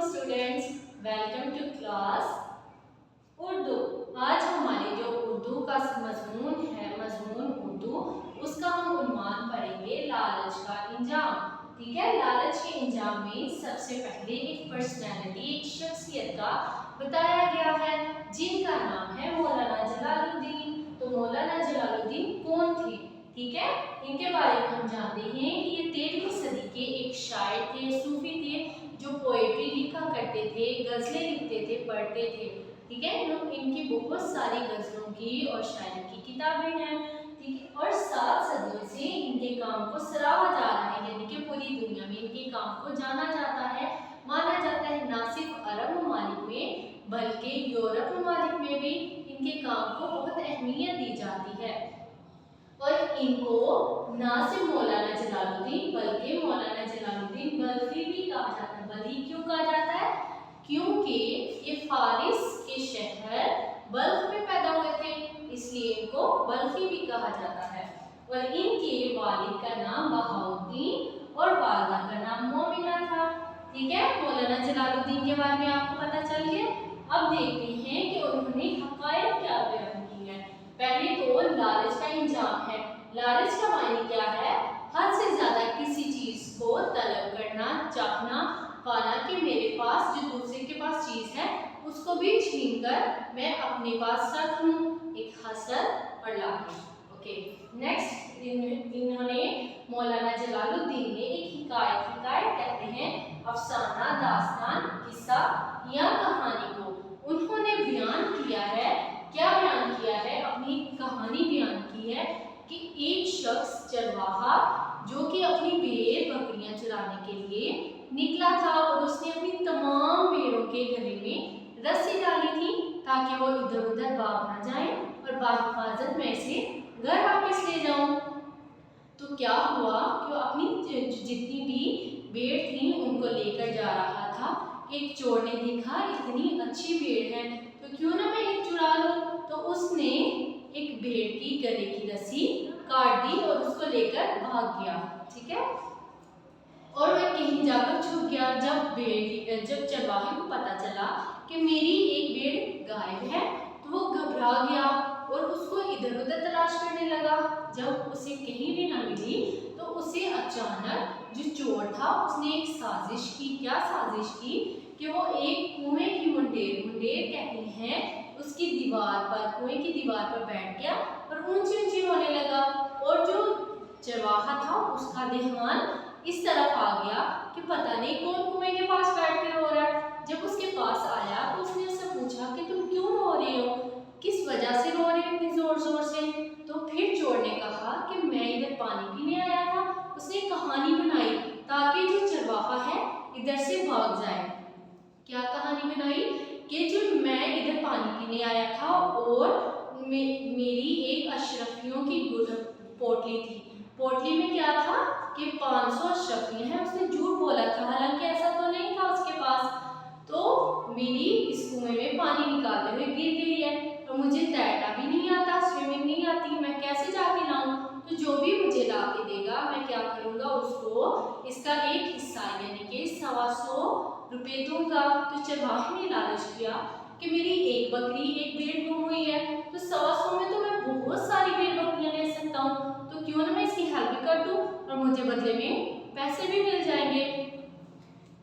Students, welcome to class Urdu. आज हमारी जो उर्दू का मजमून उर्दू, उसका हम उन्वान पढ़ेंगे लालच का इंजाम। ठीक है, लालच के इंजाम में सबसे पहले एक पर्सनैलिटी, एक शख्सियत का बताया गया है जिनका नाम है मौलाना जलालुद्दीन। तो मौलाना जलालुद्दीन कौन थे? ठीक है, इनके बारे में हम जानते हैं कि ये 13वीं सदी के एक शायर थे, सूफी थे, जो पोएट्री लिखा करते थे, गजलें लिखते थे, पढ़ते थे। ठीक है, इनकी बहुत सारी गजलों की और शायरी की किताबें हैं। ठीक है, और 7 सदियों से इनके काम को सराहा जा रहा है, यानी कि पूरी दुनिया में इनके काम को जाना जाता है, माना जाता है। ना सिर्फ अरब ममालिक में बल्कि यूरोप ममालिक में भी इनके काम को बहुत अहमियत दी जाती है। और इनको ना सिर्फ मौलाना जलालुद्दीन बल्कि मौलाना जलालुद्दीन बल्खी भी कहा जाता है। बल्खी क्यों कहा जाता है? क्योंकि ये फारिस के शहर बल्ख में पैदा हुए थे, इसलिए इनको बल्खी भी कहा जाता है। और इनके वालिद का नाम बहाउद्दीन और वालिदा का नाम मोमिना था। ठीक है, मौलाना जलालुद्दीन के बारे में आपको पता चल गया। अब देखते हैं कि उन्होंने हकायत क्या बयान की है। पहले तो लालच का इंजाम है। लालच का मायने क्या है? हद से ज्यादा किसी चीज को तलब करना, चाहना, पाना कि मेरे पास जो दूसरे के पास चीज है उसको भी छीनकर मैं अपने पास रख लूं, एक हसद और लालच। ओके, नेक्स्ट इन्होंने मौलाना जलालुद्दीन ने एक हिकायत कहते हैं अफसाना, दास्तान, किस्सा या कहानी को उन्होंने बयान किया है। क्या बयान किया है? अपनी कहानी बयान की है कि एक शख्स चरवाहा जो कि अपनी भेड़ बकरियां चराने के लिए निकला था और उसने अपनी तमाम भेड़ों के गले में रस्सी डाली थी ताकि वो इधर उधर भाग ना जाए और बाहिफाजत में से घर वापस ले जाऊं। तो क्या हुआ कि वो अपनी जितनी भी भेड़ थी उनको लेकर जा रहा था। एक चोर ने देखा इतनी अच्छी भेड़ है तो क्यों ना मैं एक चुरा लूं। तो उसने एक भेड़ की गले की रस्सी काट दी और उसको लेकर भाग गया। ठीक है, और वह कहीं जाकर छुप गया। जब चरवाहे को पता चला कि मेरी एक भेड़ गायब है तो वो घबरा गया और उसको इधर उधर तलाश करने लगा। जब उसे कहीं भी ना मिली तो उसे अचानक जो चोर था उसने एक साजिश की। क्या साजिश की? कि वो एक कुएं की मुंडेर कहती हैं उसकी दीवार पर, कुएं की दीवार पर बैठ गया और ऊंची ऊंची रोने लगा। और जो चरवाहा था उसका ध्यान इस तरफ आ गया कि पता नहीं कौन कुएं के पास बैठ कर रो रहा है। जब उसके पास आया तो उसने उससे पूछा कि तुम क्यों रो रहे हो, किस वजह से रो रहे हो इतनी जोर जोर से? तो फिर चोर ने कहा कि मैं इधर पानी पीने आया था। उसने कहानी बनाई ताकि जो चरवाहा है इधर से भाग जाए। क्या कहानी बनाई? कि जो मैं इधर पानी पीने आया था और मेरी एक अशरफियों की पोटली थी। पोटली में क्या था कि 500 अशरफियां हैं। उसने झूठ बोला था, हालांकि ऐसा तो नहीं था उसके पास। तो मेरी इस कुएं में पानी निकालते हुए गिर गई है और मुझे तैरना भी नहीं आता, स्विमिंग नहीं आती, मैं कैसे जाके लाऊं? तो जो भी मुझे ला के देगा मैं क्या करूंगा, उसको इसका एक हिस्सा यानी कि 125 रुपये दूंगा। तो चरवाहे ने लालच किया कि मेरी एक बकरी, एक भेड़ गुम हुई है तो 125 में तो मैं बहुत सारी भेड़ बकरियां ले सकता हूँ, तो क्यों ना मैं इसकी हेल्प कर दूं और मुझे बदले में पैसे भी मिल जाएंगे।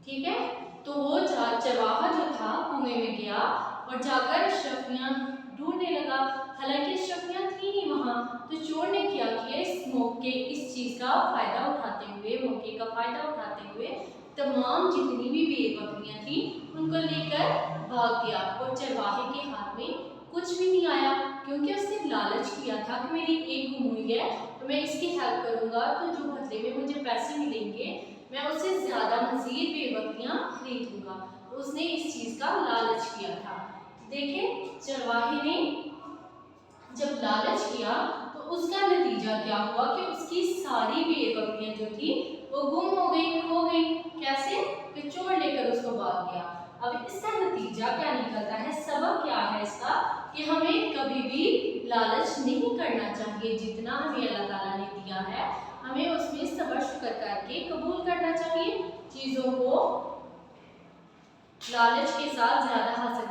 ठीक है, तो वो चरवाहा जो था कुएं में गया और जाकर अशरफियां ढूंढने लगा। हालांकि अशरफियां थी नहीं वहां। तो चोर ने क्या किया, इस चीज का फायदा उठाते हुए, मौके का फायदा उठाते हुए तमाम जितनी भी भेड़ बकरियां थी उनको लेकर भाग गया और चरवाहे के हाथ में कुछ भी नहीं आया, क्योंकि उसने लालच किया था कि मेरी एक गुम हुई है तो मैं इसकी हेल्प करूंगा तो जो बदले में मुझे पैसे मिलेंगे मैं उससे ज्यादा मजीद भेड़ बकरियां खरीद लूंगा। तो उसने इस चीज का लालच किया था। देखिए, चरवाहे ने जब लालच किया तो उसका नतीजा क्या हुआ कि उसकी सारी भेड़ बकरियां जो थी वो गुम हो गई, खो गई। कैसे? कि चोर लेकर उसको भाग गया। अब इसका नतीजा क्या निकलता है, सबक क्या है इसका? कि हमें कभी भी लालच नहीं करना चाहिए। जितना हमें अल्लाह ताला ने दिया है हमें उसमें सब्र शुक्र करके कबूल करना चाहिए, चीज़ों को लालच के साथ ज़्यादा हासिल